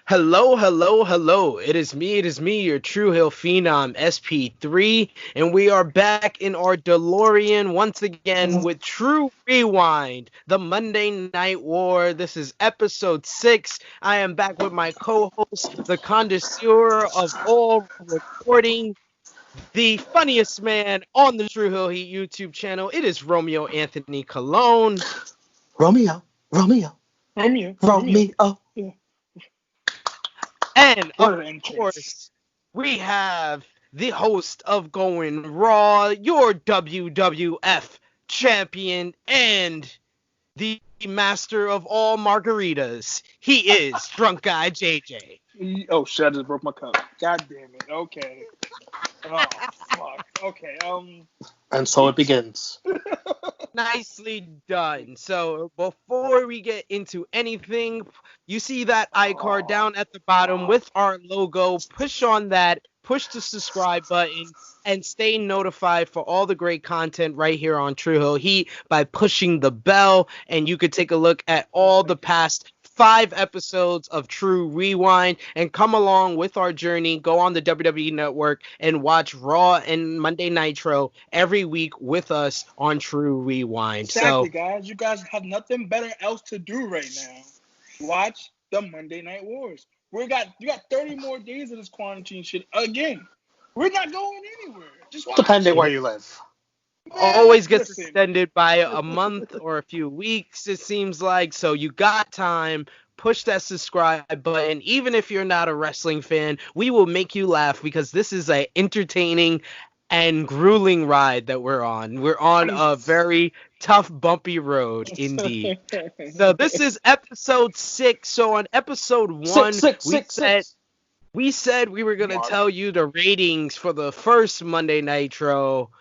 Hello, hello, hello. It is me, your True Hill Phenom SP3, and we are back in our DeLorean once again with Tru Rewind, the Monday Night War. This is episode 6. I am back with my co-host, the connoisseur of all recording, the funniest man on the True Hill Heat YouTube channel. It is Romeo Anthony Cologne. Romeo. Yeah. And What of an entrance. course, we have the host of Going Raw, your WWF champion, and the master of all margaritas. He is Drunk Guy JJ. Oh shit! I just broke my cup. God damn it. Okay. Oh fuck. Okay. And so it begins. Nicely done. So before we get into anything, you see that iCard down at the bottom with our logo. Push on that, push the subscribe button, and stay notified for all the great content right here on True Hill Heat by pushing the bell. And you could take a look at all the past 5 episodes of Tru Rewind and come along with our journey. Go on the WWE Network and watch Raw and Monday Nitro every week with us on Tru Rewind. Exactly, guys. You guys have nothing better else to do right now. Watch the Monday Night Wars. You got 30 more days of this quarantine shit again. We're not going anywhere. Just watch. Depending where you live. Man, always gets listen. extended by a month or a few weeks, it seems like. So you got time. Push that subscribe button. Even if you're not a wrestling fan, we will make you laugh because this is an entertaining and grueling ride that we're on. We're on a very tough, bumpy road, indeed. So this is episode 6. So on episode 1, we said we were going to tell you the ratings for the first Monday Nitro.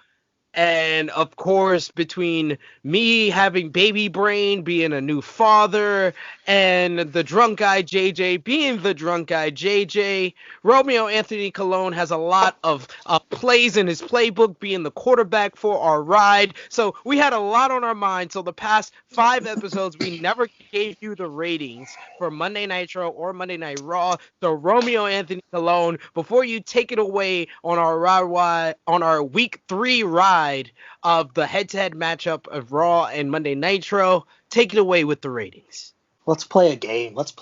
And, of course, between me having baby brain, being a new father, and the drunk guy JJ being the drunk guy JJ, Romeo Anthony Cologne has a lot of plays in his playbook, being the quarterback for our ride. So we had a lot on our mind. So the past 5 episodes, we never gave you the ratings for Monday Nitro or Monday Night Raw. So Romeo Anthony Cologne, before you take it away on our week 3 ride of the head-to-head matchup of Raw and Monday Nitro, take it away with the ratings. Let's play a game. Let's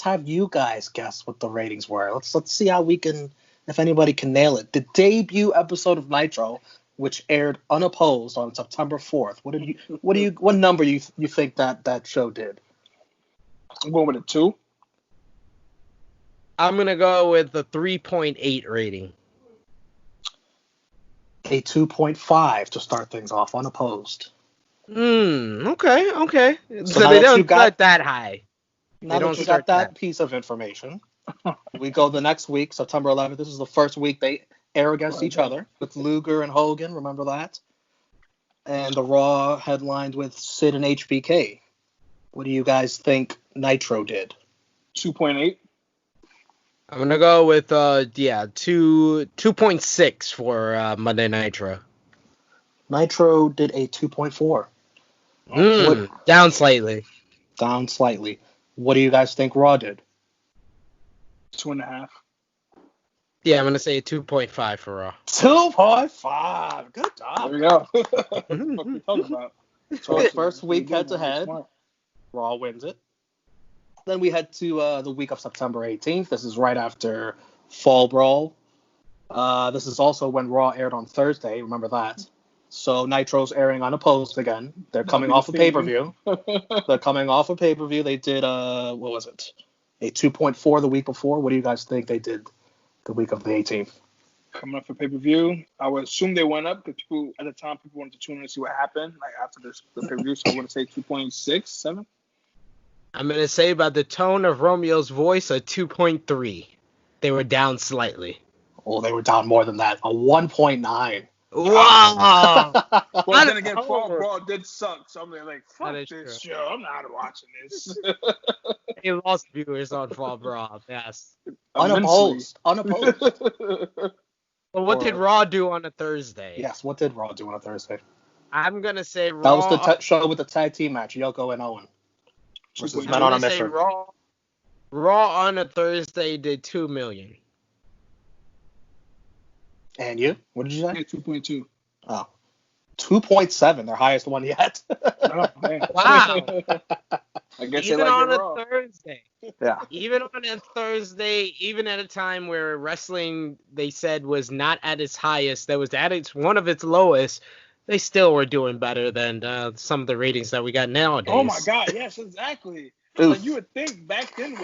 have you guys guess what the ratings were. Let's see how if anybody can nail it. The debut episode of Nitro, which aired unopposed on September 4th. What number you think that show did? I'm going with a 2. I'm gonna go with the 3.8 rating. A 2.5 to start things off, unopposed. Okay. So they don't start that high. Now that you got that piece of information, we go the next week, September 11th. This is the first week they air against each other with Luger and Hogan. Remember that? And the Raw headlined with Sid and HBK. What do you guys think Nitro did? 2.8. I'm gonna go with 2.6 for Monday Nitro. Nitro did a 2.4. Down slightly. Down slightly. What do you guys think Raw did? 2.5. Yeah, I'm gonna say a 2.5 for Raw. 2.5. Good job. There we go. What are you talking about? So it's first week head to head. Raw wins it. Then we head to the week of September 18th. This is right after Fall Brawl. This is also when Raw aired on Thursday. Remember that. So Nitro's airing unopposed again. They're coming off a pay-per-view. They did, what was it? A 2.4 the week before. What do you guys think they did the week of the 18th? Coming up for pay-per-view. I would assume they went up because people wanted to tune in to see what happened after the pay-per-view. So I want to say 2.6, 7. I'm going to say by the tone of Romeo's voice, a 2.3. They were down slightly. Oh, they were down more than that. A 1.9. Wow. Well, then again, Fall Brawl did suck. So I'm like, fuck this show. I'm not watching this. They lost viewers on Fall Brawl, yes. Unopposed. Well, what did Raw do on a Thursday? Yes, what did Raw do on a Thursday? I'm going to say Raw. That was the show with the tag team match, Yoko and Owen. Versus Men on a Mission. Raw on a Thursday did 2 million. And you? What did you say? Yeah, 2.2. Oh. 2.7, their highest one yet. Oh, man. Wow. I guess Even they like on it a raw. Thursday. Yeah. Even on a Thursday, even at a time where wrestling, they said, was not at its highest, that was at one of its lowest, they still were doing better than some of the ratings that we got nowadays. Oh my God, yes, exactly. Like you would think back then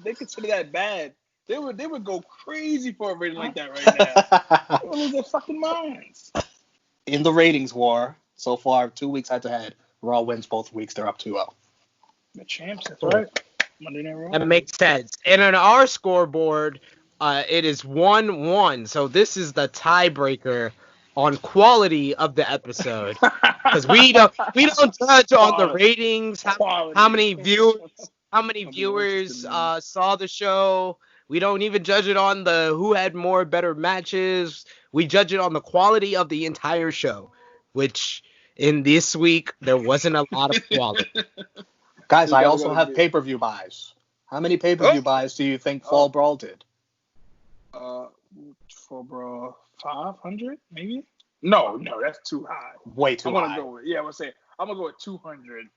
they consider that bad. They would go crazy for a rating like that right now. They would lose their fucking minds. In the ratings war, so far, 2 weeks head to head, Raw wins both weeks. They're up 2-0. The champs, that's right. Monday Night Raw. That makes sense. And on our scoreboard, it is 1-1. So this is the tiebreaker on quality of the episode. Because we don't judge on the ratings, how many viewers saw the show. We don't even judge it on the who had more better matches. We judge it on the quality of the entire show, which in this week there wasn't a lot of quality. Guys, I also have pay-per-view buys. How many pay-per-view buys do you think Fall Brawl did? Fall Brawl 500 maybe? No, that's too high. Way too high. I'm gonna go with 200.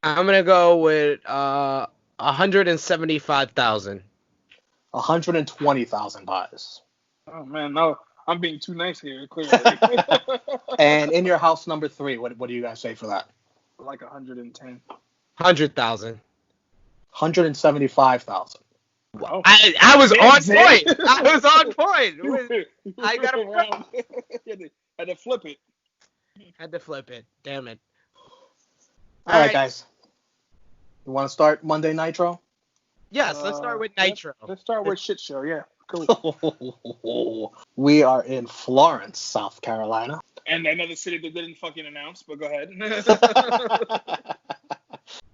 I'm gonna go with 175,000. 120,000 buys. Oh man, no, I'm being too nice here, clearly. And in your house number 3, what do you guys say for that? Like 110. 100,000. 175,000. Wow. I was on point. I was on point. I got to around. Had to flip it. Had to flip it. Damn it. All right, guys. You want to start Monday Nitro? Yes, let's start with Nitro. Let's start with shit show. Yeah, cool. We are in Florence, South Carolina. And another city that didn't fucking announce, but go ahead.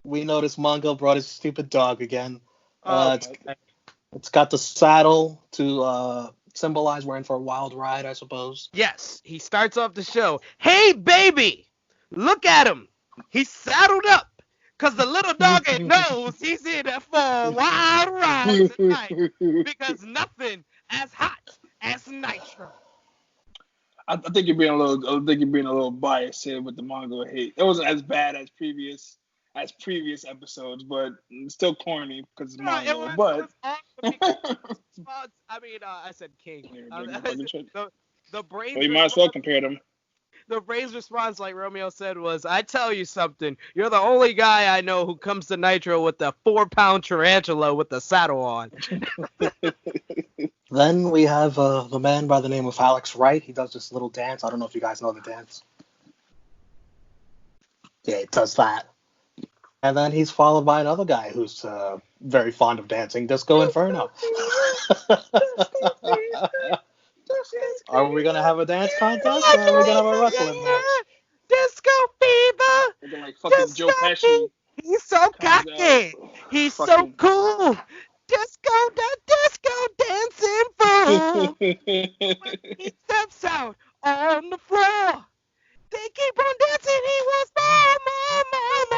We noticed Mongo brought his stupid dog again. It's got the saddle to symbolize we're in for a wild ride, I suppose. Yes, he starts off the show. Hey, baby, look at him. He's saddled up because the little doggy knows he's in for a wild ride tonight because nothing as hot as Nitro. I think you're being a little biased here with the Mongo hate. It wasn't as bad as previous episodes, but it's still corny because it's Mongo. I said King. The Braves. Well, you might as well compare them. The Braves' response, like Romeo said, was, "I tell you something. You're the only guy I know who comes to Nitro with the 4-pound tarantula with the saddle on." Then we have the man by the name of Alex Wright. He does this little dance. I don't know if you guys know the dance. Yeah, he does that. And then he's followed by another guy who's very fond of dancing, Disco Inferno. Are we going to have a dance contest or are we going to have a wrestling match? Disco fever! Looking like fucking Joe Pesci. He's so cocky. He's so cool. Disco dancing fool. When he steps out on the floor, they keep on dancing. He wants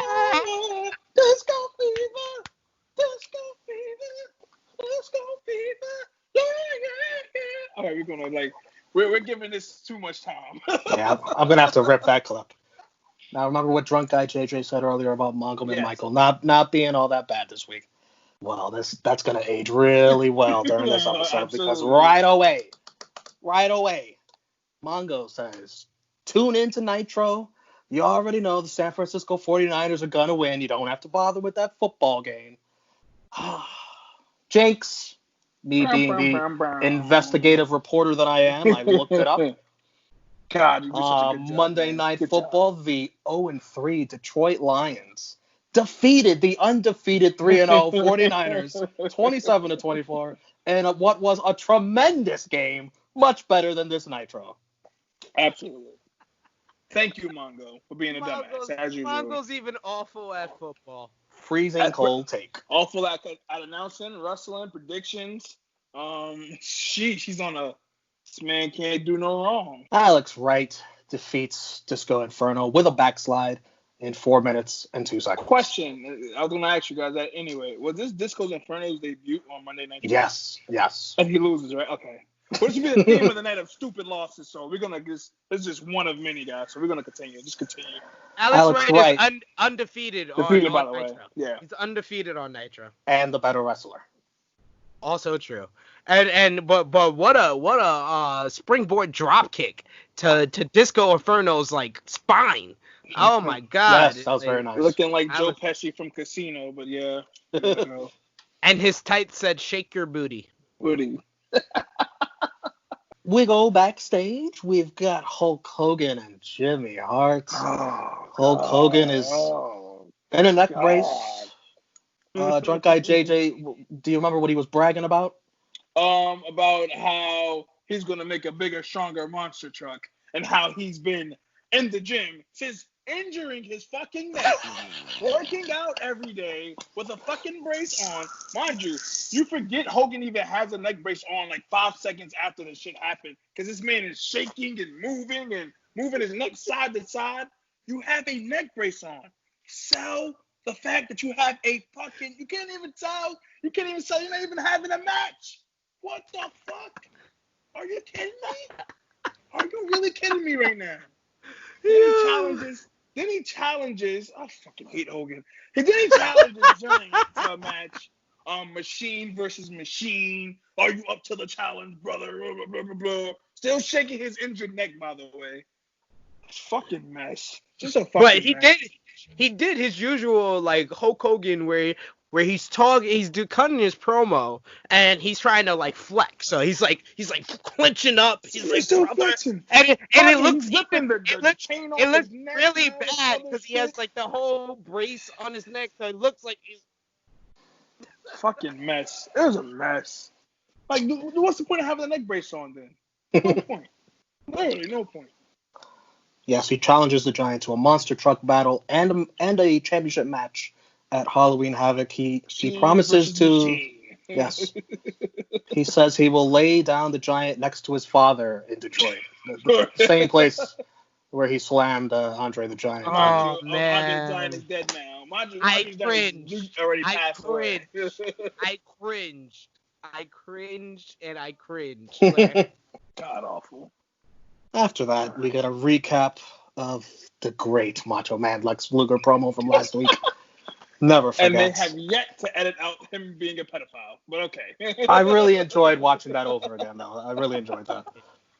more. Disco fever. Disco fever. Disco fever. Yeah. All right, we're gonna we're giving this too much time. Yeah, I'm gonna have to rip that clip. Now remember what drunk guy JJ said earlier about Mongo and McMichael not being all that bad this week. Well, that's gonna age really well during this episode because right away, Mongo says, tune into Nitro. You already know the San Francisco 49ers are gonna win. You don't have to bother with that football game. Jinx. Me being the investigative reporter that I am, I looked it up. God, you do such a good job. Monday Night Football, the 0-3 Detroit Lions defeated the undefeated 3-0 49ers 27-24 in what was a tremendous game, much better than this Nitro. Absolutely. Thank you, Mongo, for being a dumbass, as usual. Mongo's even awful at football. Freezing cold take. Awful at announcing, wrestling, predictions. She's on a... This man can't do no wrong. Alex Wright defeats Disco Inferno with a backslide in 4 minutes and 2 seconds. Question. I was going to ask you guys that anyway. Was this Disco's Inferno's debut on Monday Night? Yes. And he loses, right? Okay. What should be the theme of the night of stupid losses? So we're going to this is just one of many, guys. So we're going to continue. Just continue. Alex Wright is undefeated on by the Nitro. way. Yeah. He's undefeated on Nitro. And the better wrestler. Also true. But what a springboard drop kick to Disco Inferno's like spine. Oh my god. Yes, that was very nice. Looking like Joe Pesci from Casino, but yeah. And his tights said shake your booty. We go backstage. We've got Hulk Hogan and Jimmy Hart. Hulk Hogan is in a neck brace. Drunk guy JJ, do you remember what he was bragging about? About how he's gonna make a bigger, stronger monster truck, and how he's been in the gym since injuring his fucking neck, working out every day with a fucking brace on. Mind you, you forget Hogan even has a neck brace on like 5 seconds after the shit happened, because this man is shaking and moving his neck side to side. You have a neck brace on. Sell the fact that you have a fucking, you can't even sell you're not even having a match. What the fuck? Are you kidding me? Are you really kidding me right now? Then he challenges, I fucking hate Hogan. Then he challenges Johnny to a match. Machine versus machine. Are you up to the challenge, brother? Blah, blah, blah, blah. Still shaking his injured neck, by the way. Fucking mess. Just a fucking mess. But he did his usual like Hulk Hogan where he's cutting his promo and he's trying to like flex. So he's like clenching up. He's like still flexing. And it looks really bad because he has like the whole brace on his neck. So it looks like he's fucking mess. It was a mess. Like, what's the point of having a neck brace on then? No point. Literally, no point. Yes, he challenges the Giant to a monster truck battle and a championship match at Halloween Havoc. He promises to. Yes. He says he will lay down the Giant next to his father in Detroit, the same place where he slammed Andre the Giant. Oh man, Andre the Giant is dead now. I cringed. I cringed. God awful. After that, we get a recap of the great Macho Man Lex Luger promo from last week. Never forget. And they have yet to edit out him being a pedophile, but okay. I really enjoyed watching that over again, though. I really enjoyed that.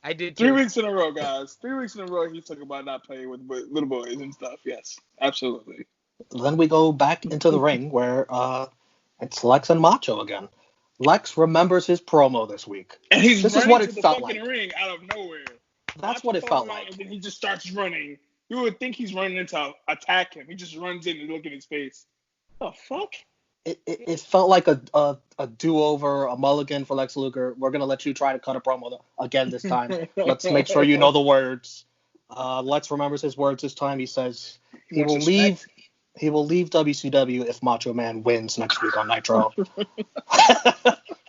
I did too. 3 weeks in a row, guys. 3 weeks in a row, he talking about not playing with little boys and stuff. Yes, absolutely. Then we go back into the ring where it's Lex and Macho again. Lex remembers his promo this week. And this is what it felt like. Ring out of nowhere. That's what it felt like. And then he just starts running. You would think he's running in to attack him. He just runs in and look in his face. The fuck? It felt like a do-over, a mulligan for Lex Luger. We're going to let you try to cut a promo again this time. Let's make sure you know the words. Lex remembers his words this time. He says he will leave WCW if Macho Man wins next week on Nitro.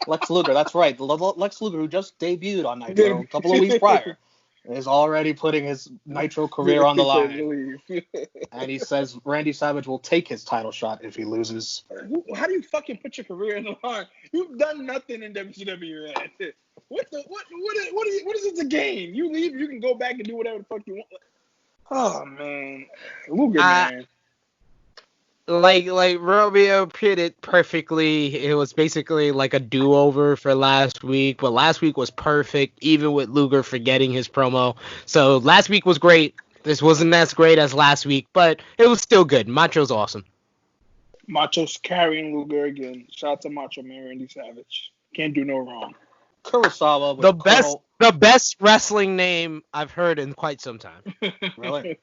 Lex Luger, that's right. Lex Luger, who just debuted on Nitro a couple of weeks prior, is already putting his Nitro career on the line. And he says Randy Savage will take his title shot if he loses. How do you fucking put your career on the line? You've done nothing in WCW. What is it to gain? You leave, you can go back and do whatever the fuck you want. Oh man, Luger, man. Like Romeo put it perfectly. It was basically like a do-over for last week, but last week was perfect, even with Luger forgetting his promo. So last week was great. This wasn't as great as last week, but it was still good. Macho's awesome. Macho's carrying Luger again. Shout out to Macho Man Randy Savage. Can't do no wrong. Kurasawa with the best wrestling name I've heard in quite some time. Really?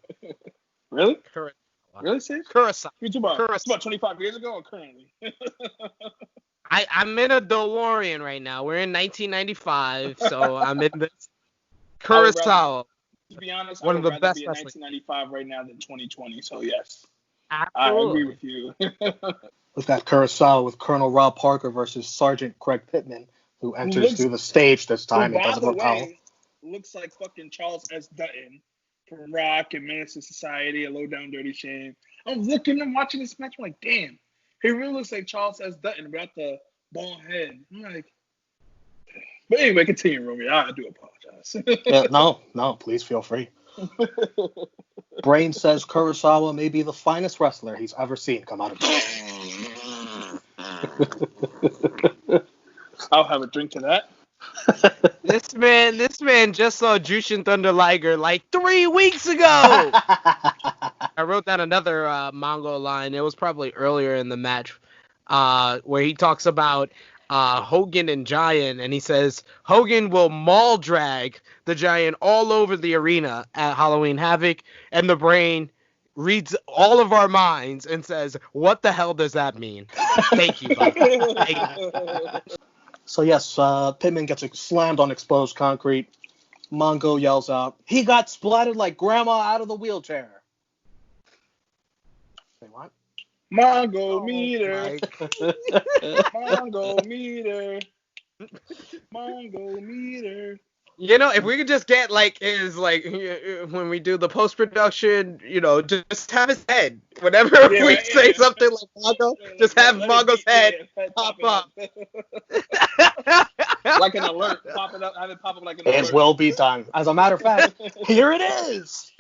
Really? Kurasawa. Really, Sid? Kurasawa. You talking about 25 years ago or currently? I'm in a DeLorean right now. We're in 1995, so I'm in this. Kurasawa. To be honest, one of the best be in 1995 right now than 2020. So yes, absolutely. I agree with you. We've got Kurasawa with Colonel Rob Parker versus Sergeant Craig Pittman, who enters through the stage this time. It doesn't work out. Looks like fucking Charles S. Dutton. from Rock and Menace to Society, a Low Down Dirty Shame. I'm looking and watching this match. I'm like, damn, he really looks like Charles S. Dutton without the bald head. I'm like, but anyway, continue, Romeo. I do apologize. No, please feel free. Brain says Kurasawa may be the finest wrestler he's ever seen come out of jail. I'll have a drink to that. This man just saw Jushin Thunder Liger like 3 weeks ago. I wrote down another Mongo line. It was probably earlier in the match where he talks about Hogan and Giant, and he says Hogan will maul drag the Giant all over the arena at Halloween Havoc, and the Brain reads all of our minds and says, what the hell does that mean? Thank you, Bob. So yes, Pittman gets slammed on exposed concrete. Mongo yells out, he got splattered like grandma out of the wheelchair. Say what? Mongo Meter. Mongo Meter. Mongo Meter. You know, if we could just get when we do the post production, just have his head. Whenever we say something like Mongo, just have Mongo's head pop up. Like an alert, pop it up, have it pop up like an alert. It will be done. As a matter of fact, here it is.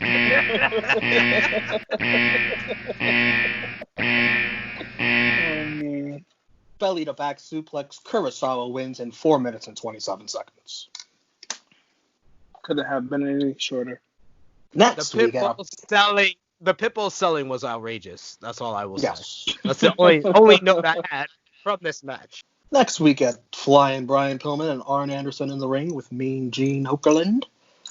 Belly to back suplex. Kurasawa wins in 4 minutes and 27 seconds. Couldn't have been any shorter. Next, the Pitbull selling was outrageous. That's all I will say. That's the only note I had from this match. Next, we get Flying Brian Pillman and Arn Anderson in the ring with Mean Gene Okerlund.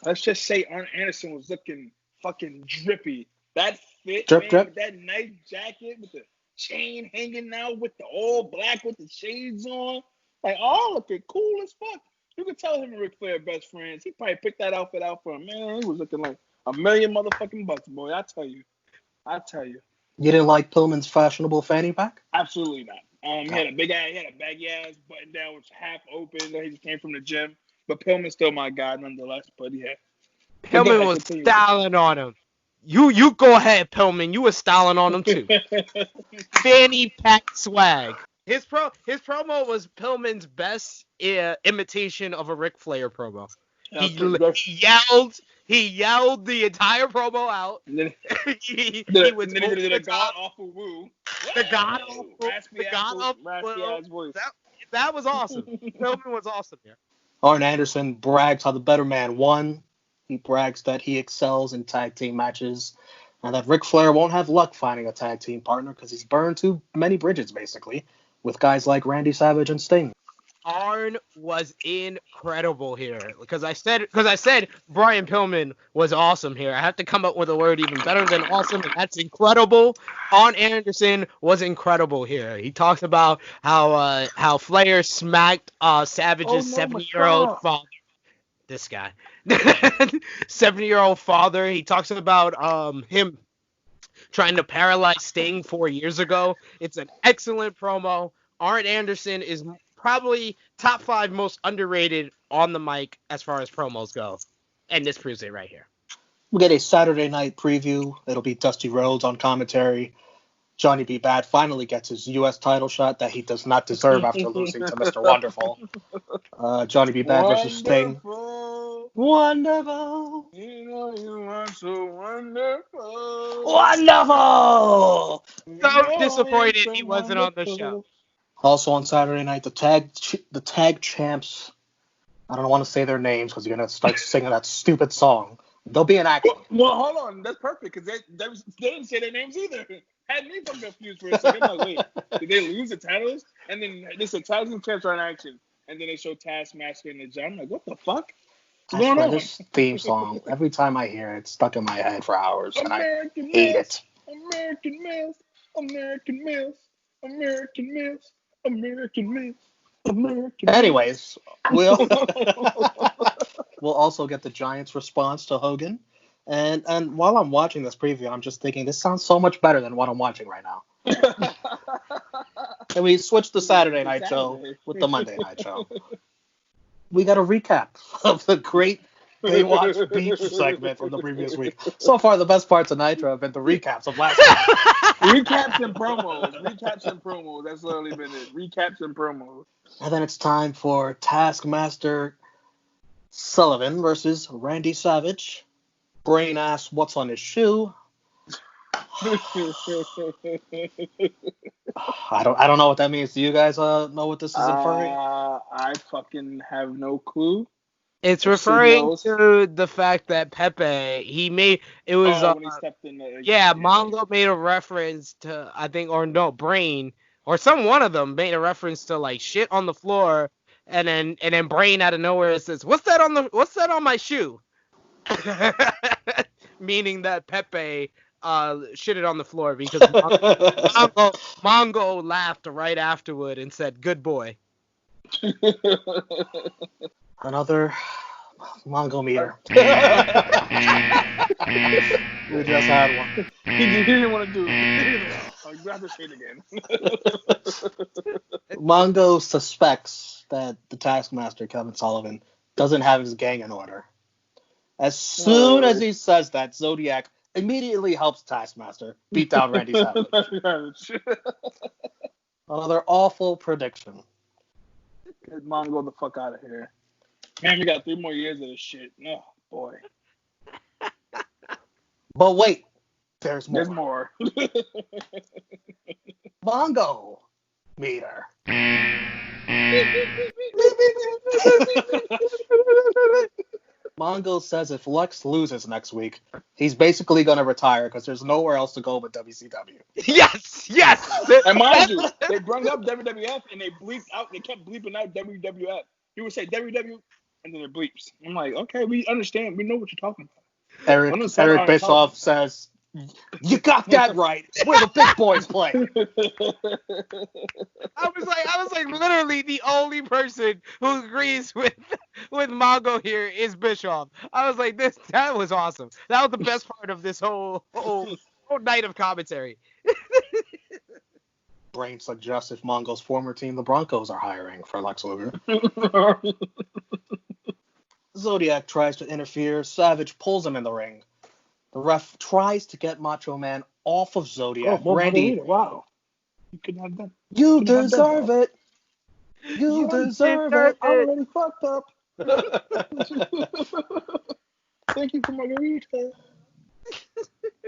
Let's just say Arn Anderson was looking fucking drippy. That fit, drip, man, drip. With that nice jacket with the chain hanging out, with the all black with the shades on. Like, all looking cool as fuck. You could tell him and Ric Flair are best friends. He probably picked that outfit out for him. Man, he was looking like $1 million motherfucking bucks, boy. I tell you. You didn't like Pillman's fashionable fanny pack? Absolutely not. He had a baggy ass button down, which half open. He just came from the gym. But Pillman's still my guy, nonetheless. But yeah, Pillman was styling on him. You go ahead, Pillman. You were styling on him too. Fanny pack swag. His promo was Pillman's best imitation of a Ric Flair promo. He yelled the entire promo out. And then he was did a god awful woo. The god awful voice. That was awesome. Pillman was awesome here. Arn Anderson brags how the better man won. He brags that he excels in tag team matches and that Ric Flair won't have luck finding a tag team partner because he's burned too many bridges, basically, with guys like Randy Savage and Sting. Arn was incredible here because I said Brian Pillman was awesome here. I have to come up with a word even better than awesome, and that's incredible. Arn Anderson was incredible here. He talks about how Flair smacked Savage's 70-year-old father. This guy, 70-year-old father. He talks about him trying to paralyze Sting 4 years ago. It's an excellent promo. Arn Anderson is probably top 5 most underrated on the mic as far as promos go. And this proves it right here. We'll get a Saturday night preview. It'll be Dusty Rhodes on commentary. Johnny B. Bad finally gets his U.S. title shot that he does not deserve after losing to Mr. Wonderful. Johnny B. Bad versus Sting. Wonderful. You know you are so wonderful. Wonderful. So disappointed he wasn't on the show. Also on Saturday night, the tag champs. I don't want to say their names because you're gonna start singing that stupid song. They'll be in action. Well, hold on, that's perfect because they didn't say their names either. Had me fucking confused for a second. I'm like, wait, did they lose the titles? And then they said tag team champs are in action, and then they show Taskmaster in the gym. I'm like, what the fuck? What's going on? This theme song, every time I hear it, it's stuck in my head for hours, and I hate it. American Mills, American Mills, American Mills. American Mills. American Anyways, we'll also get the Giants' response to Hogan. And while I'm watching this preview, I'm just thinking, this sounds so much better than what I'm watching right now. And we switched the Saturday night show with the Monday night show. We got a recap of the great Baywatch Beach segment from the previous week. So far, the best parts of Nitro have been the recaps of last week. Recaps and promos. That's literally been it. Recaps and promos. And then it's time for Taskmaster Sullivan versus Randy Savage. Brain asks what's on his shoe. I don't know what that means. Do you guys know what this is inferring? I fucking have no clue. It's referring to the fact that Pepe, when he stepped in Mongo made a reference to, I think, Brain, or one of them made a reference to like shit on the floor, and then Brain out of nowhere says, what's that on my shoe? Meaning that Pepe shitted on the floor because Mongo laughed right afterward and said, good boy. Another Mongo Meter. We just had one. He didn't want to do it. I'd rather say it again. Mongo suspects that the Taskmaster, Kevin Sullivan, doesn't have his gang in order. As soon as he says that, Zodiac immediately helps Taskmaster beat down Randy Savage. Another awful prediction. Get Mongo the fuck out of here. Man, we got 3 more years of this shit. Oh, boy. But wait, there's more. There's more. Mongo Meter. Mongo says if Lex loses next week, he's basically going to retire because there's nowhere else to go but WCW. Yes! And mind you, they brought up WWF and they kept bleeping out WWF. He would say WW and then it bleeps. I'm like, okay, we understand. We know what you're talking about. Eric Bischoff says, you got that right. Where the big boys play. I was like, literally the only person who agrees with Mongo here is Bischoff. I was like, that was awesome. That was the best part of this whole night of commentary. Brain suggests if Mongo's former team, the Broncos, are hiring for Lex Luger. Zodiac tries to interfere. Savage pulls him in the ring. The ref tries to get Macho Man off of Zodiac. Randy, wow. You couldn't have done. You deserve it. You deserve it. I already fucked up. Thank you for margarita.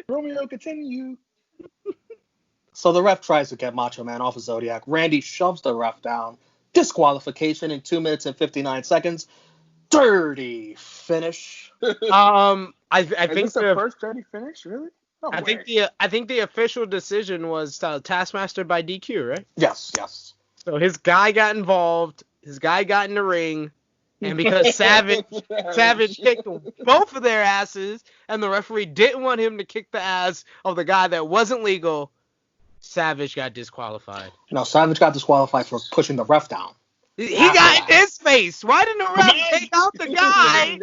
Romeo, continue. So the ref tries to get Macho Man off of Zodiac. Randy shoves the ref down. Disqualification in 2 minutes and 59 seconds. Dirty finish. I Is think this the first dirty finish, really? No I way. think the official decision was Taskmaster by DQ, right? Yes. So his guy got involved. His guy got in the ring, and because Savage kicked both of their asses, and the referee didn't want him to kick the ass of the guy that wasn't legal, Savage got disqualified. No, Savage got disqualified for pushing the ref down. He got in his face. Why didn't the ref take out the guy?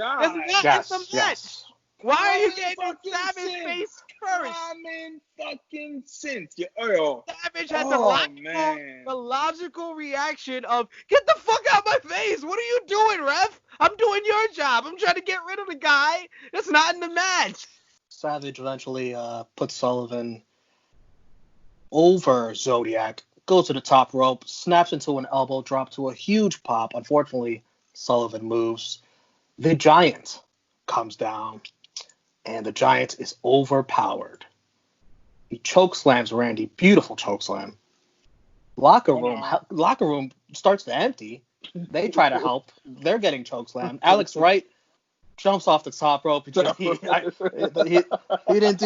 Yes. Why are you getting in Savage's face first? Common fucking sense. Savage had the logical reaction of, get the fuck out of my face. What are you doing, ref? I'm doing your job. I'm trying to get rid of the guy that's not in the match. Savage eventually puts Sullivan over Zodiac, goes to the top rope, snaps into an elbow drop to a huge pop. Unfortunately, Sullivan moves. The Giant comes down, and the Giant is overpowered. He chokeslams Randy. Beautiful chokeslam. Locker room starts to empty. They try to help. They're getting chokeslammed. Alex Wright jumps off the top rope. He didn't do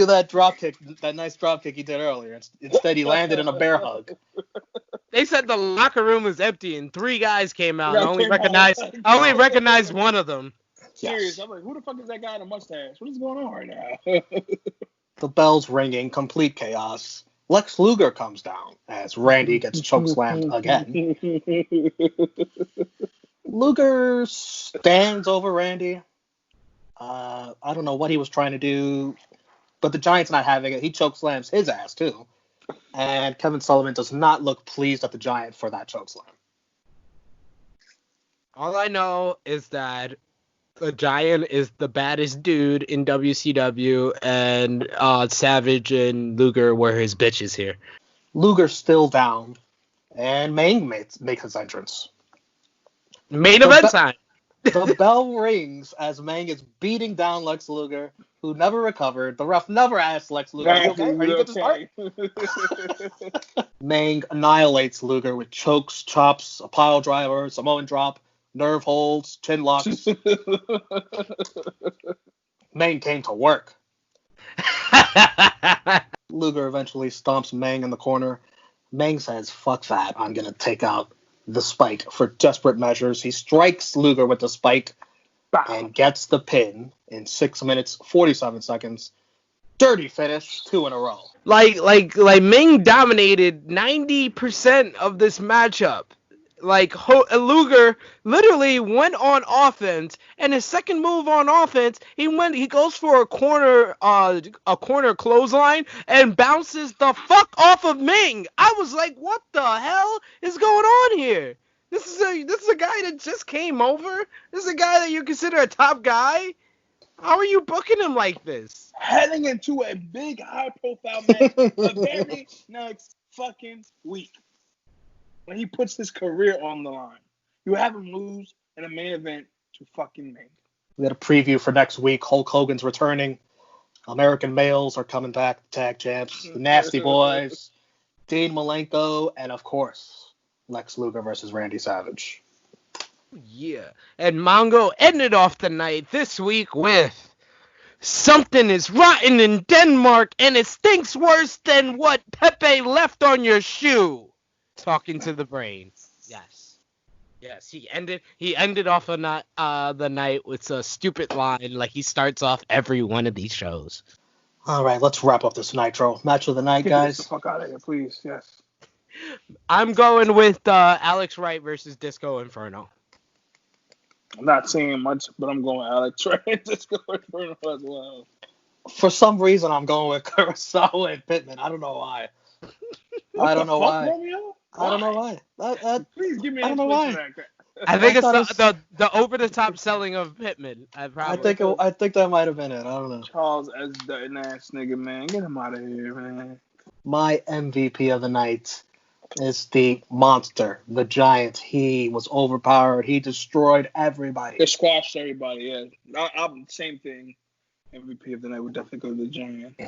that nice drop kick he did earlier. Instead, he landed in a bear hug. They said the locker room was empty and 3 guys came out. I only recognized one of them. Serious. I'm like, who the fuck is that guy in a mustache? What is going on right now? The bell's ringing, complete chaos. Lex Luger comes down as Randy gets chokeslammed again. Luger stands over Randy. I don't know what he was trying to do, but the Giant's not having it. He chokeslams his ass too. And Kevin Sullivan does not look pleased at the Giant for that chokeslam. All I know is that The Giant is the baddest dude in WCW, and Savage and Luger were his bitches here. Luger's still down, and Meng makes his entrance. Main event time. The bell rings as Meng is beating down Lex Luger, who never recovered. The ref never asked Lex Luger, "Are you okay? Are you good to start?" Meng annihilates Luger with chokes, chops, a pile driver, Samoan drop, nerve holds, chin locks. Meng came to work. Luger eventually stomps Meng in the corner. Meng says, "Fuck that, I'm going to take out the spike for desperate measures." He strikes Luger with the spike and gets the pin in 6 minutes, 47 seconds. Dirty finish, 2 in a row. Like Meng dominated 90% of this matchup. Luger literally went on offense, and his second move on offense, he goes for a corner clothesline and bounces the fuck off of Meng. I was like, what the hell is going on here? This is a guy that just came over. This is a guy that you consider a top guy. How are you booking him like this? Heading into a big high-profile match the very next fucking week, when he puts his career on the line, you have him lose in a main event to fucking Meng. We had a preview for next week. Hulk Hogan's returning. American males are coming back, tag champs. The Nasty Boys, Dean Malenko, and of course, Lex Luger versus Randy Savage. Yeah, and Mongo ended off the night this week with "Something is rotten in Denmark, and it stinks worse than what Pepe left on your shoe." Talking to the brain. Yes. He ended off the night with a stupid line like he starts off every one of these shows. All right, let's wrap up this Nitro match of the night, guys. Get the fuck out of here, please. Yes. I'm going with Alex Wright versus Disco Inferno. I'm not saying much, but I'm going with Alex Wright, Disco Inferno as well. For some reason, I'm going with Kurasawa and Pittman. I don't know why. I don't know why. Romeo? I don't know why. Please give me I an don't know why. explanation. I think it's the over-the-top selling of Pittman. I think that might have been it. I don't know. Charles S. Dutton ass nigga, man. Get him out of here, man. My MVP of the night is the monster, the Giant. He was overpowered. He destroyed everybody. He squashed everybody, yeah. I'm same thing. MVP of the night would definitely go to the Giant.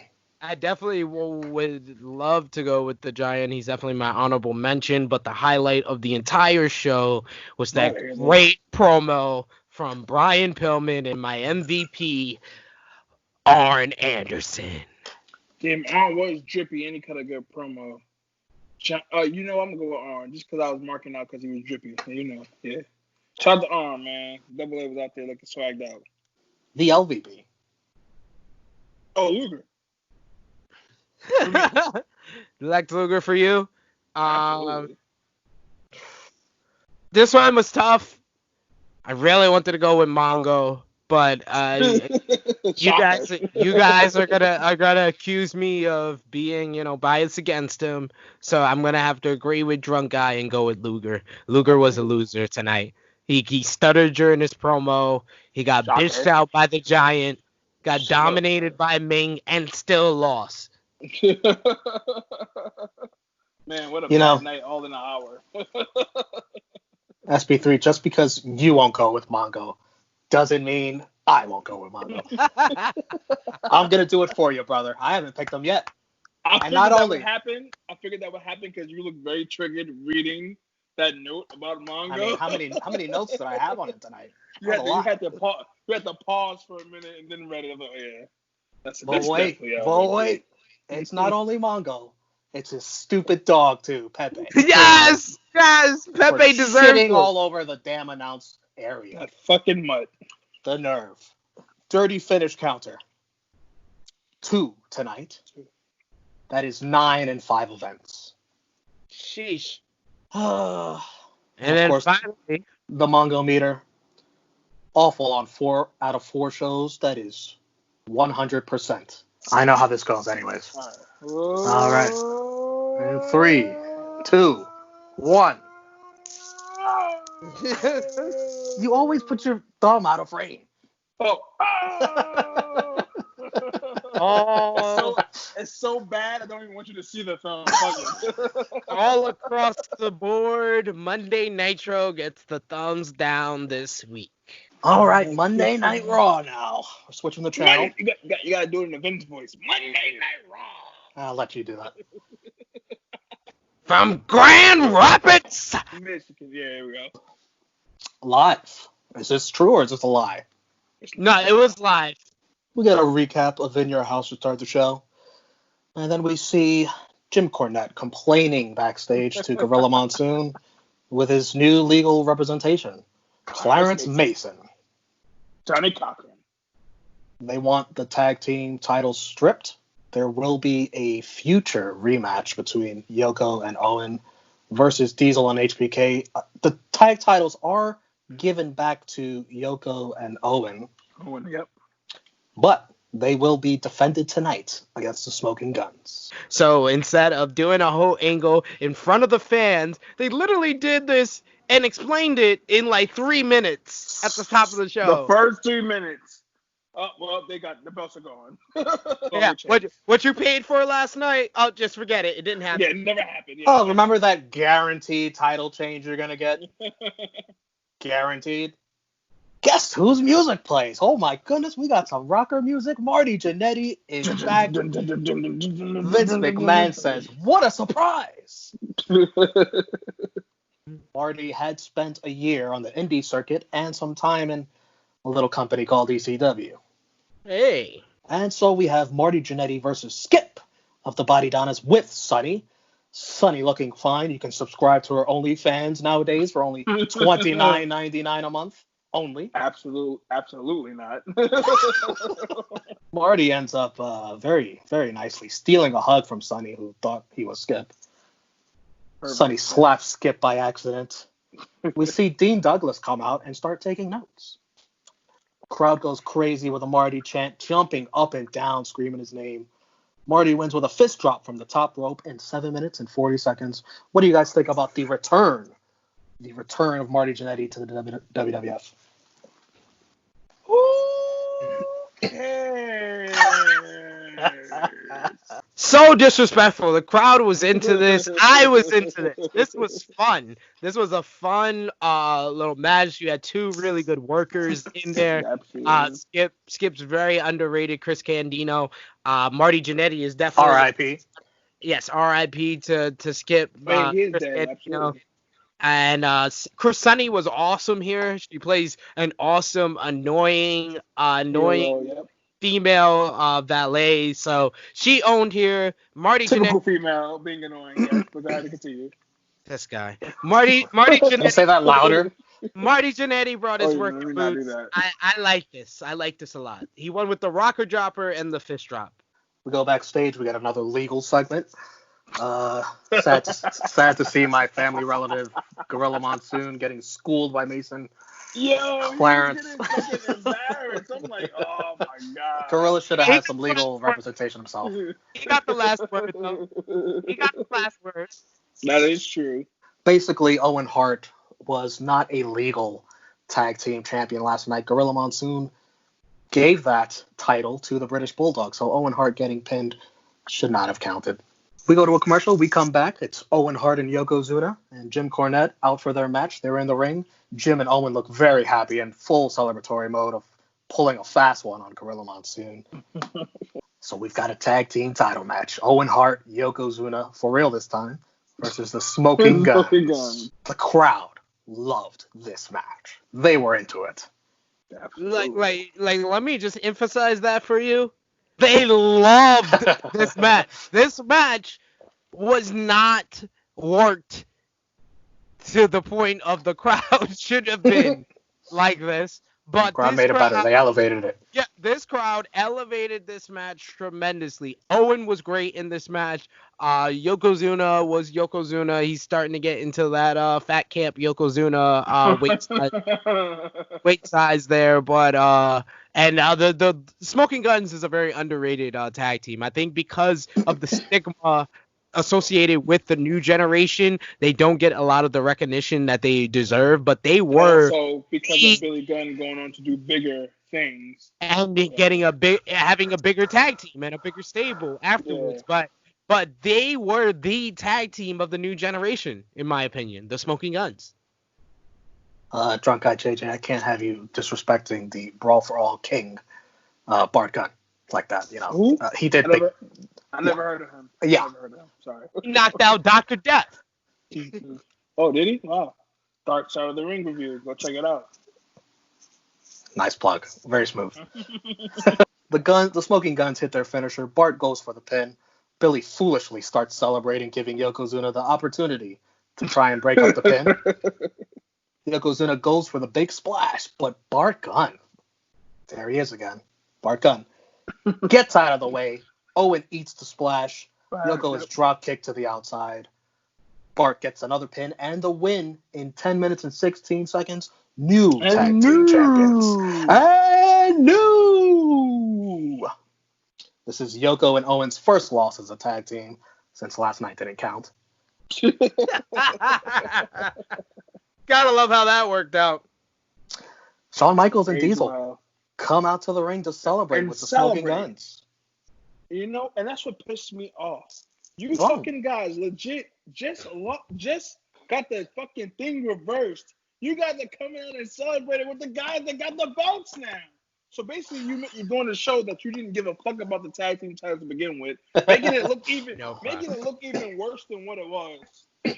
I definitely would love to go with the Giant. He's definitely my honorable mention, but the highlight of the entire show was that great promo from Brian Pillman and my MVP, Arn Anderson. Damn, Arn was drippy and he cut a good promo. I'm going to go with Arn just because I was marking out because he was drippy. Yeah. Shout out to Arn, man. Double A was out there looking swagged out. The LVP. Oh, Luger. Lex Luger for you. This one was tough. I really wanted to go with Mongo, but you guys are gonna accuse me of being biased against him. So I'm gonna have to agree with Drunk Guy and go with Luger. Luger was a loser tonight. He stuttered during his promo. He got bitched out by the Giant. Got dominated by Meng and still lost. Man, what a bad night all in an hour. SB3, just because you won't go with Mongo doesn't mean I won't go with Mongo. I'm going to do it for you, brother. I haven't picked them yet. I figured that would happen because you look very triggered reading that note about Mongo. I mean, how many notes did I have on it tonight? You had to pause for a minute and then read it. Yeah. But wait. It's not only Mongo. It's his stupid dog, too, Pepe. Yes! Pepe deserves it. Shitting all over the damn announced area. That fucking mutt. The nerve. Dirty finish counter. 2 tonight. That is 9 in 5 events. Sheesh. And then of course, finally, the Mongo Meter. Awful on 4 out of 4 shows. That is 100%. I know how this goes anyways. All right. And 3, 2, 1. You always put your thumb out of frame. all It's so bad, I don't even want you to see the thumb. all across the board, Monday Nitro gets the thumbs down this week. All right, Monday Night Raw now. We're switching the channel. You got to do it in the Vince voice. Monday Night Raw. I'll let you do that. From Grand Rapids, Michigan. Yeah, here we go. Live. Is this true or is this a lie? No, it was live. We get a recap of In Your House to start the show. And then we see Jim Cornette complaining backstage to Gorilla Monsoon with his new legal representation, Clarence Mason. Johnny Cochran. They want the tag team titles stripped. There will be a future rematch between Yoko and Owen versus Diesel and HBK. The tag titles are given back to Yoko and Owen. Owen, yep. But they will be defended tonight against the Smoking Guns. So instead of doing a whole angle in front of the fans, they literally did this and explained it in like 3 minutes at the top of the show. The first 3 minutes. Oh, well, they got the belts are gone. Yeah, what you paid for last night? Oh, just forget it. It didn't happen. Yeah, it never happened. Yeah. Oh, remember that guaranteed title change you're going to get? Guaranteed. Guess whose music plays? Oh my goodness, we got some rocker music. Marty Jannetty is back. Vince McMahon says, "What a surprise!" Marty had spent a year on the indie circuit and some time in a little company called ECW. Hey. And so we have Marty Jannetty versus Skip of the Body Donnas with Sunny. Sunny looking fine. You can subscribe to her OnlyFans nowadays for only $29.99 a month. Only. Absolutely not. Marty ends up very, very nicely stealing a hug from Sunny, who thought he was Skip. Sunny slaps Skip by accident. We see Dean Douglas come out and start taking notes. Crowd goes crazy with a Marty chant, jumping up and down, screaming his name. Marty wins with a fist drop from the top rope in 7 minutes and 40 seconds. What do you guys think about the return of Marty Jannetty to the WWF? Okay. So disrespectful. The crowd was into this. I was into this. This was fun. This was a fun little match. You had two really good workers in there. Skip's very underrated. Chris Candido. Marty Jannetty is definitely R.I.P. Yes, R.I.P. to Skip. He is dead, absolutely. And Chris Sunny was awesome here. She plays an awesome, annoying female valet. So she owned here. Marty Typical Jannetty. Female being annoying. Yes, but go ahead and continue. This guy. Marty Jannetty. Say that louder. Marty Jannetty brought his work let me boots. not do that. I like this. I like this a lot. He won with the rocker dropper and the fist drop. We go backstage. We got another legal segment. Sad to see my family relative Gorilla Monsoon getting schooled by Mason. Yo, Clarence. He's getting embarrassed. I'm like, oh my god. Gorilla should have had some legal representation himself. He got the last word, though. He got the last word. That is true. Basically, Owen Hart was not a legal tag team champion last night. Gorilla Monsoon gave that title to the British Bulldog, so Owen Hart getting pinned should not have counted. We go to a commercial. We come back. It's Owen Hart and Yokozuna and Jim Cornette out for their match. They're in the ring. Jim and Owen look very happy in full celebratory mode of pulling a fast one on Gorilla Monsoon. So we've got a tag team title match. Owen Hart, Yokozuna, for real this time, versus the Smoking Guns. The crowd loved this match. They were into it. Like, let me just emphasize that for you. They loved this match. This match was not worked to the point of the crowd should have been like this. But the crowd made it better. They elevated it. Yeah, this crowd elevated this match tremendously. Owen was great in this match. Yokozuna was Yokozuna. He's starting to get into that fat camp Yokozuna weight size there. But the Smoking Guns is a very underrated tag team. I think because of the stigma associated with the new generation, they don't get a lot of the recognition that they deserve, but they were also because of Billy Gunn going on to do bigger things. And having a bigger tag team and a bigger stable afterwards. Yeah. But they were the tag team of the new generation, in my opinion, the Smoking Guns. Drunk Guy JJ, I can't have you disrespecting the Brawl for All King, Bart Gunn, like that. Who? He did. I never heard of him. Yeah. Never heard of him. Sorry. He knocked out Dr. Death. Oh, did he? Wow. Dark Side of the Ring review. Go check it out. Nice plug. Very smooth. The Smoking Guns hit their finisher. Bart goes for the pin. Billy foolishly starts celebrating, giving Yokozuna the opportunity to try and break up the pin. Yokozuna goes for the big splash, but Bart Gunn, there he is again. Bart Gunn gets out of the way. Owen eats the splash. Yoko is drop kicked to the outside. Bart gets another pin and the win in 10 minutes and 16 seconds. New tag team champions. And new. This is Yoko and Owen's first loss as a tag team since last night didn't count. Gotta love how that worked out. Shawn Michaels and Diesel come out to the ring to celebrate with the Smoking Guns. And that's what pissed me off. You fucking guys legit just got the fucking thing reversed. You guys are coming out and celebrating with the guys that got the belts now. So basically, you're going to show that you didn't give a fuck about the tag team titles to begin with, making it look even worse than what it was.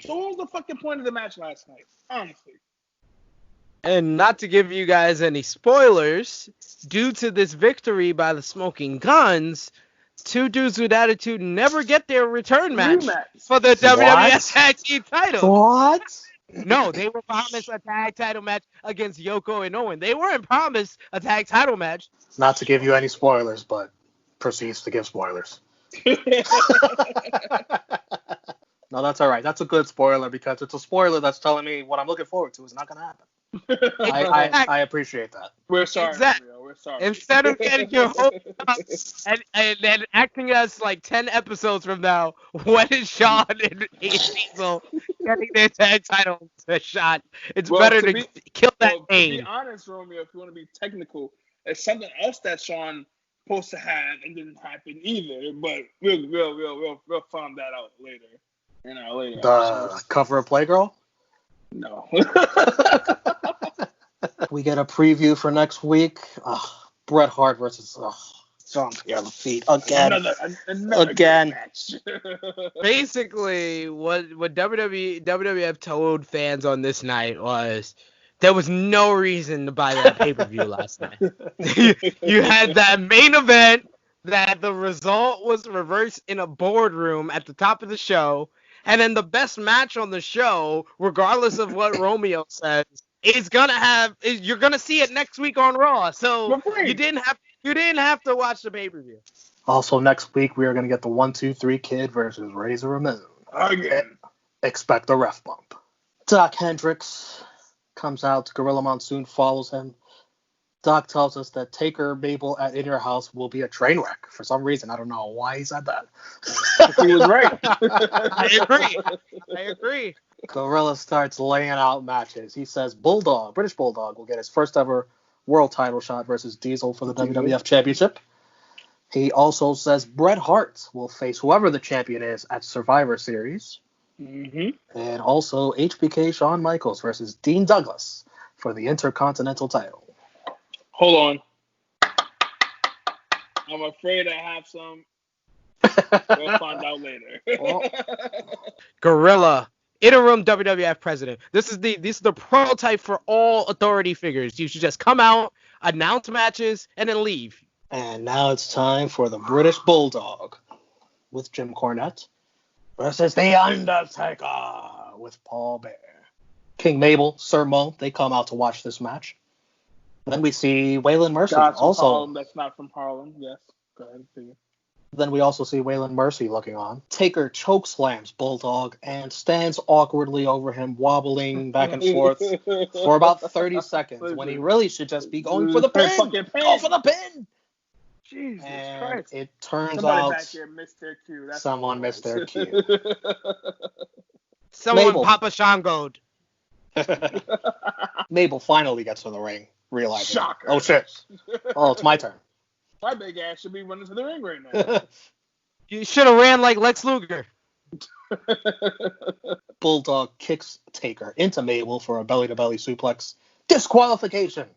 So what was the fucking point of the match last night? Honestly. And not to give you guys any spoilers, due to this victory by the Smoking Guns, two dudes with attitude never get their return match for the WWF Tag Team title. What? No, they were promised a tag title match against Yoko and Owen. They weren't promised a tag title match. Not to give you any spoilers, but proceeds to give spoilers. No, that's all right. That's a good spoiler because it's a spoiler that's telling me what I'm looking forward to is not going to happen. I appreciate that. We're sorry. Exactly. Romeo. We're sorry. Instead of getting your hopes up and acting as like 10 episodes from now, when is Shawn and Diesel getting their tag title shot? It's better to kill that pain. To be honest, Romeo, if you want to be technical, it's something else that Shawn supposed to have and didn't happen either. But we'll find that out later. Later. The cover of Playgirl? No. We get a preview for next week. Bret Hart versus Jean-Pierre Lafitte again. Match. Basically, what WWF told fans on this night was there was no reason to buy that pay-per-view last night. You had that main event that the result was reversed in a boardroom at the top of the show. And then the best match on the show, regardless of what Romeo says, is you're gonna see it next week on Raw. So you didn't have to watch the pay-per-view. Also next week we are gonna get the 1-2-3 Kid versus Razor Ramon. Again. Expect a ref bump. Doc Hendricks comes out. Gorilla Monsoon follows him. Doc tells us that Taker Mabel at In Your House will be a train wreck. For some reason, I don't know why he said that. He was right. I agree. Gorilla starts laying out matches. He says British Bulldog, will get his first ever world title shot versus Diesel for the WWF Championship. He also says Bret Hart will face whoever the champion is at Survivor Series. Mm-hmm. And also HBK Shawn Michaels versus Dean Douglas for the Intercontinental title. Hold on. I'm afraid I have some. We'll find out later. Gorilla, interim WWF president. This is the prototype for all authority figures. You should just come out, announce matches, and then leave. And now it's time for the British Bulldog with Jim Cornette versus The Undertaker with Paul Bear. King Mabel, Sir Mo, they come out to watch this match. Then we see Waylon Mercy. Harlem, that's not from Harlem. Yes. Go ahead. Then we also see Waylon Mercy looking on. Taker choke slams Bulldog and stands awkwardly over him, wobbling back and forth for about 30 seconds when he really should just be going for the pin. Go for the pin! Jesus and Christ. It turns Somebody out back here missed their cue. Someone missed their cue. Someone Mabel. Papa Shango'd. Mabel finally gets to the ring. realizing. Shocker. Oh, shit. Oh, it's my turn. My big ass should be running to the ring right now. You should have ran like Lex Luger. Bulldog kicks Taker into Mabel for a belly-to-belly suplex. Disqualification.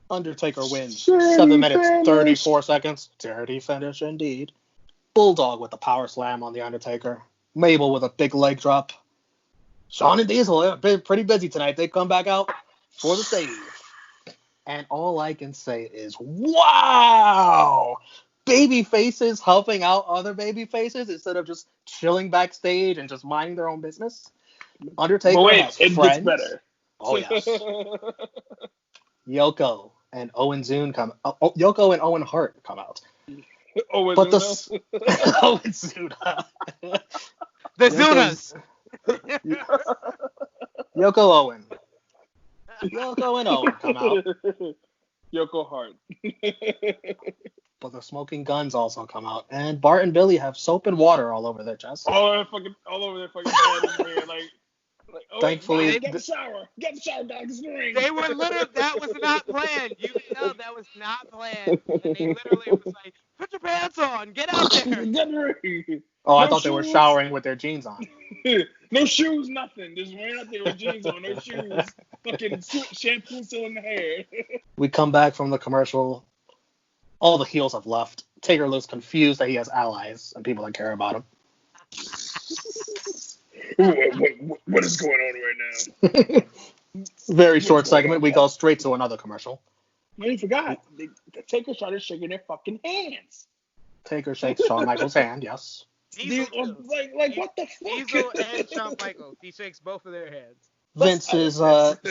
Undertaker wins. 7 minutes, 34 seconds. Dirty finish indeed. Bulldog with the power slam on the Undertaker. Mabel with a big leg drop. Shawn and Diesel have been pretty busy tonight. They come back out for the save. And all I can say is, wow! Baby faces helping out other baby faces instead of just chilling backstage and just minding their own business. Undertaker has it friends. gets better. Oh, yes. Yoko and Owen Yoko and Owen Hart come out. Owen But Zuna. Owen Zuna. The Zunas. Yoko Owen. Yoko and Owen come out. Yoko Hart. But the Smoking Guns also come out. And Bart and Billy have soap and water all over their chests. All over their fucking head. Like, oh, Thankfully, get the shower. Get the shower, dog. It's in the ring. They were literally, that was not planned. You can tell that was not planned. And they literally was like, put your pants on. Get out there. Get in the ring. Oh, I No thought they were shoes. showering with their jeans on. No shoes, nothing. Just ran out there with jeans on, no shoes. Fucking shampoo still in the hair. We come back from the commercial. All the heels have left. Taker looks confused that he has allies and people that care about him. What is going on right now? Very short segment. We go straight to another commercial. No, you forgot. The Taker started shaking their fucking hands. Taker shakes Shawn Michaels' hand, yes. Diesel, Like what the fuck? Diesel and Shawn Michaels. He shakes both of their hands.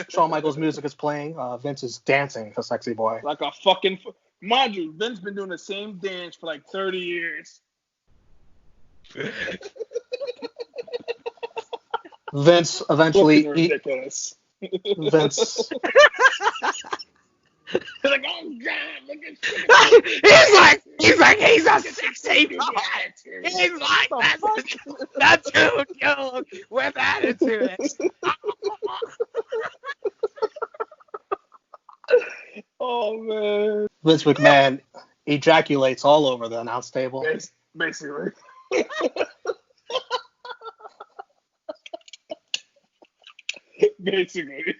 Shawn Michaels' music is playing. Vince is dancing to Sexy Boy. Like a fucking... Mind you, Vince been doing the same dance for like 30 years. Vince eventually... Ridiculous. Vince... Like, oh God, look at he's a sexy boy. He's like, that's too cute with attitude. Oh man. Vince McMahon ejaculates all over the announce table. Basically. Basically.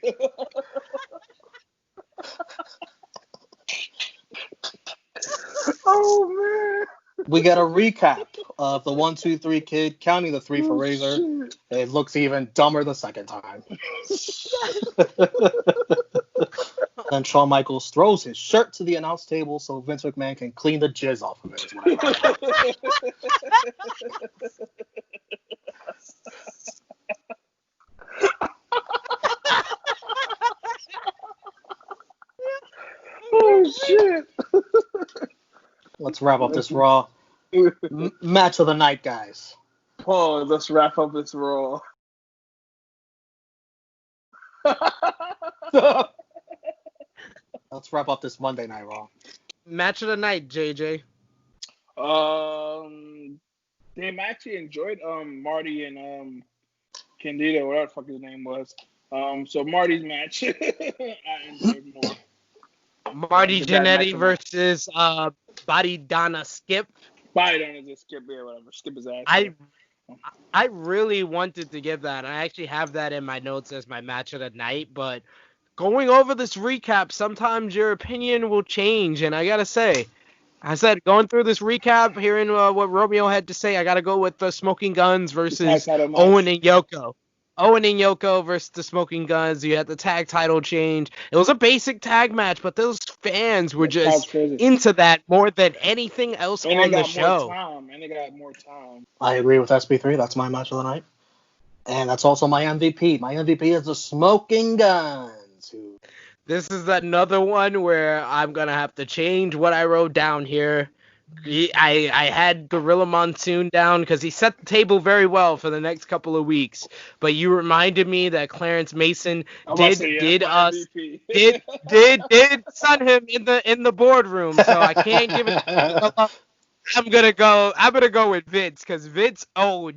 Oh man. We get a recap of the 1, 2, 3 kid counting the 3 for Razor. Shit. It looks even dumber the second time. Then Shawn Michaels throws his shirt to the announce table so Vince McMahon can clean the jizz off of it. Oh shit. Let's wrap up this Raw. Match of the night, guys. Oh, let's wrap up this Raw. Let's wrap up this Monday Night Raw. Match of the night, JJ. Damn, I actually enjoyed Marty and Candido, whatever the fuck his name was. So Marty's match, I enjoyed more. Marty The bad Jannetty match versus Body Donna Skip. Body Donna just skip it, whatever. Skip his ass. I really wanted to give that. I actually have that in my notes as my match of the night, but going over this recap, sometimes your opinion will change, and I gotta say, I said going through this recap, hearing what Romeo had to say, I gotta go with the Smoking Guns versus Owen and Yoko. Owen and Yoko versus the Smoking Guns. You had the tag title change. It was a basic tag match, but those fans were just into that more than anything else on the show. And they got more time. I agree with SB3. That's my match of the night. And that's also my MVP. My MVP is the Smoking Guns. This is another one where I'm going to have to change what I wrote down here. I had Gorilla Monsoon down because he set the table very well for the next couple of weeks. But you reminded me that Clarence Mason did sun him in the boardroom, so I can't give it. I'm gonna go with Vince because Vince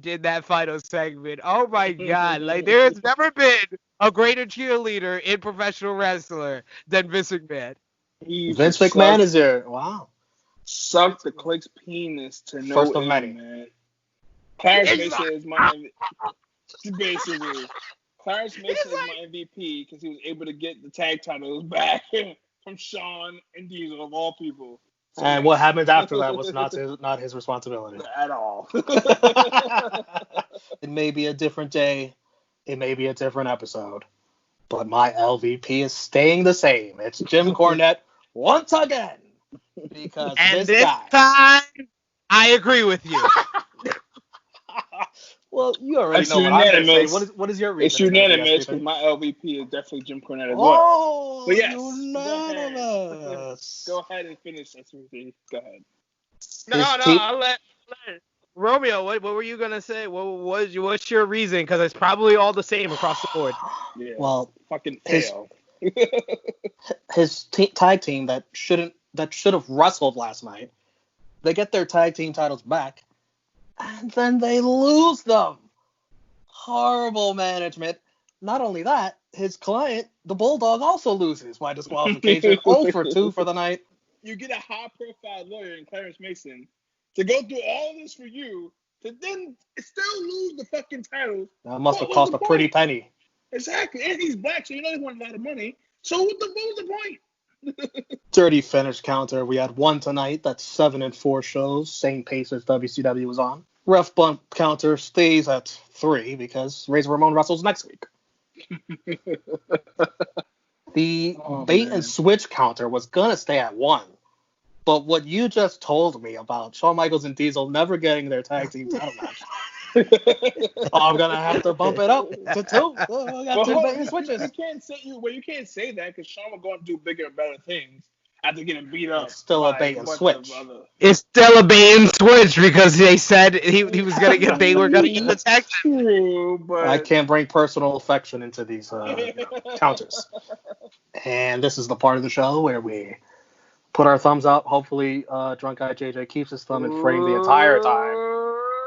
did that final segment. Oh my God! Like there's never been a greater cheerleader in professional wrestler than Vince McMahon. Vince McMahon is there. Wow. Suck the Click's penis to no First of end, many. man. Clarence Mason is my basically. Clarence Mason is my MVP because he was able to get the tag titles back from Shawn and Diesel of all people. So, and what happened after that was not his responsibility at all. It may be a different day, it may be a different episode, but my LVP is staying the same. It's Jim Cornette once again. Because and this time, I agree with you. Well, you already It's know what I'm going to say. unanimous. What is your reason? It's unanimous because my LVP is definitely Jim Cornette as well. Oh, But yes, unanimous. Go ahead and finish SVP. Go ahead. No, I'll let Romeo. What were you gonna say? What's your reason? Because it's probably all the same across the board. Yeah. Well, fucking fail. His tag team that should have wrestled last night, they get their tag team titles back, and then they lose them. Horrible management. Not only that, his client, the Bulldog, also loses by disqualification. 0 for 2 for the night. You get a high-profile lawyer in Clarence Mason to go through all this for you, to then still lose the fucking title. That must have cost a pretty penny. Exactly. And he's black, so you know he wanted a lot of money. So what was the point? Dirty finish counter. We had one tonight. That's 7 and 4 shows. Same pace as WCW was on. Ref bump counter stays at 3 because Razor Ramon wrestles next week. The bait and switch counter was going to stay at 1. But what you just told me about Shawn Michaels and Diesel never getting their tag team title match, I'm going to have to bump it up to 2. I got 2 bait and switches. You can't say that because Shawn will go and do bigger and better things after getting beat up. It's still a bait and switch. It's still a bait and switch because they said he was gonna get. They were gonna get the tag. True, but I can't bring personal affection into these counters. And this is the part of the show where we put our thumbs up. Hopefully, Drunk Guy JJ keeps his thumb in frame the entire time.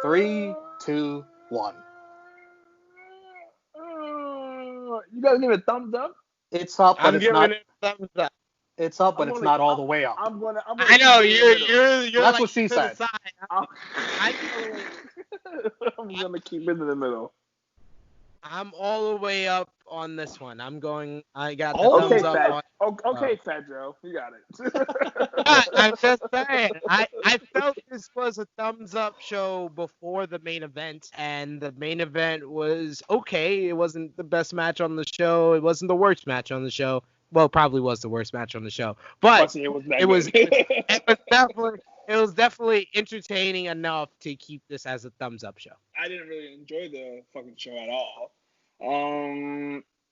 3, 2, 1. You guys give it a thumbs up? It's up, but it's not. It thumbs up. It's up, but it's not all the way up. I'm gonna I know you're That's like what she said. I'm gonna keep it in the middle. I'm all the way up on this one. I got the Okay, thumbs up. Fat Joe, you got it. I'm just saying. I felt this was a thumbs up show before the main event, and the main event was okay. It wasn't the best match on the show. It wasn't the worst match on the show. Well, probably was the worst match on the show, but it was definitely entertaining enough to keep this as a thumbs up show. I didn't really enjoy the fucking show at all.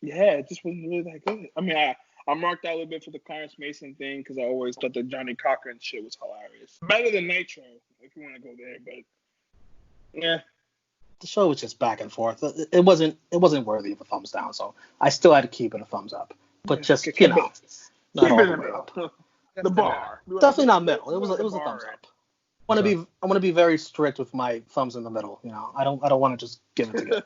Yeah, it just wasn't really that good. I mean, I marked out a little bit for the Clarence Mason thing because I always thought the Johnny Cochran shit was hilarious. Better than Nitro, if you want to go there, but yeah. The show was just back and forth. It wasn't worthy of a thumbs down, so I still had to keep it a thumbs up. But just, not all the way up. The bar. Definitely not middle. It was a thumbs up. I want to be very strict with my thumbs in the middle. I don't want to just give it to you.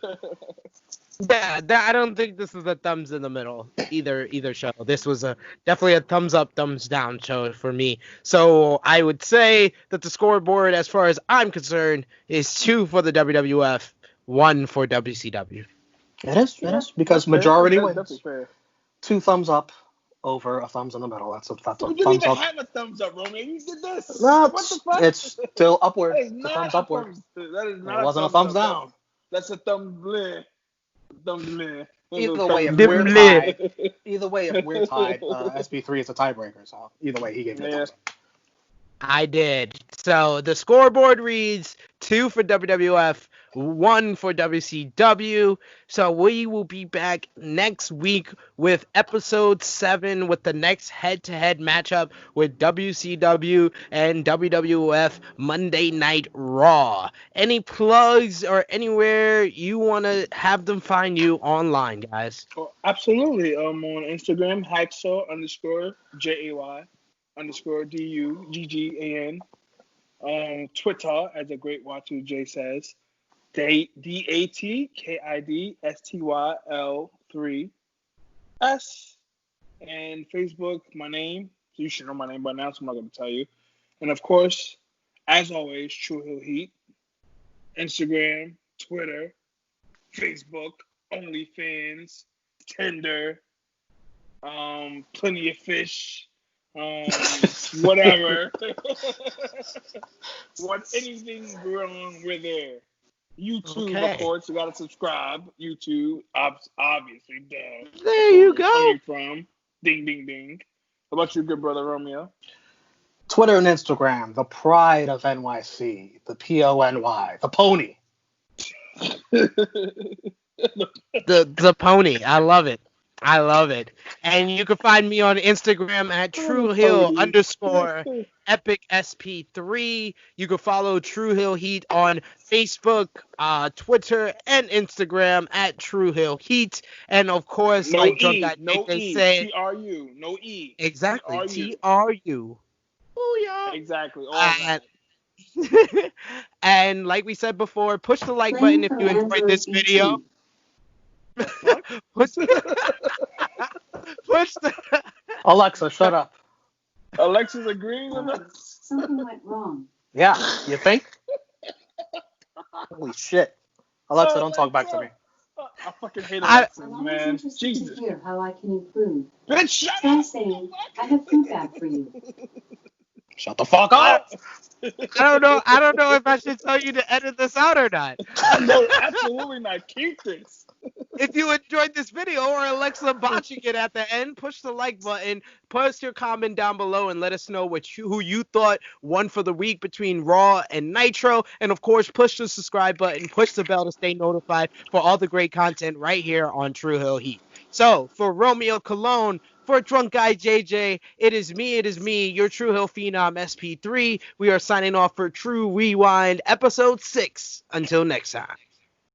Yeah, I don't think this is a thumbs in the middle either show. This was definitely a thumbs up, thumbs down show for me. So I would say that the scoreboard, as far as I'm concerned, is 2 for the WWF, 1 for WCW. It is because majority wins. 2 thumbs up over a thumbs in the middle. That's a thumbs up. You didn't even have a thumbs up, Romeo. You did this. No, what the fuck? It's still upward. That is not thumbs upward. That is not. It wasn't a thumbs down. That's a thumb bleh. Either way, if we're tied, SB3 is a tiebreaker. So either way, he gave me a thumbs up. I did. So the scoreboard reads 2 for WWF, 1 for WCW. So we will be back next week with episode 7 with the next head-to-head matchup with WCW and WWF Monday Night Raw. Any plugs or anywhere you want to have them find you online, guys? Oh, absolutely. On Instagram, hacksaw_JAY_DUGGAN. Twitter, as a great Watu J says, DATKIDSTYL 3S. And Facebook, my name. So you should know my name by now, so I'm not going to tell you. And of course, as always, Tru Heel Heat. Instagram, Twitter, Facebook, OnlyFans, Tinder, Plenty of Fish, whatever. Anything wrong, we're there. YouTube, Okay. of course, you gotta subscribe. YouTube, obviously, duh. There you go. Coming from, ding, ding, ding. How about you, good brother Romeo? Twitter and Instagram, the pride of NYC, the PONY, the pony. The pony. I love it. And you can find me on Instagram at TrueHill_EpicSP3. You can follow Tru Heel Heat on Facebook, Twitter, and Instagram at Tru Heel Heat. And of course, No like Drunk E, Guy no they E, say, TRU, no E. exactly, TRU. TRU. Booyah. Exactly. All that. And like we said before, push the like button if you enjoyed this video. push the Alexa, shut up. Alexa's agreeing with us. Something went wrong. Yeah, you think? Holy shit. Alexa, don't talk back to me. I fucking hate Alexa, I'm always man. interested Jesus. to hear how I can improve. Bitch, shut Try up. saying, I have feedback for you. Shut the fuck up. I don't know if I should tell you to edit this out or not. No, absolutely not. Keep this. If you enjoyed this video or Alexa botching it at the end, push the like button, post your comment down below, and let us know who you thought won for the week between Raw and Nitro. And of course, push the subscribe button, push the bell to stay notified for all the great content right here on Tru Heel Heat. So for Romeo Cologne, for Drunk Guy JJ, it is me, your Tru Heel Phenom SP3. We are signing off for Tru Rewind episode 6. Until next time.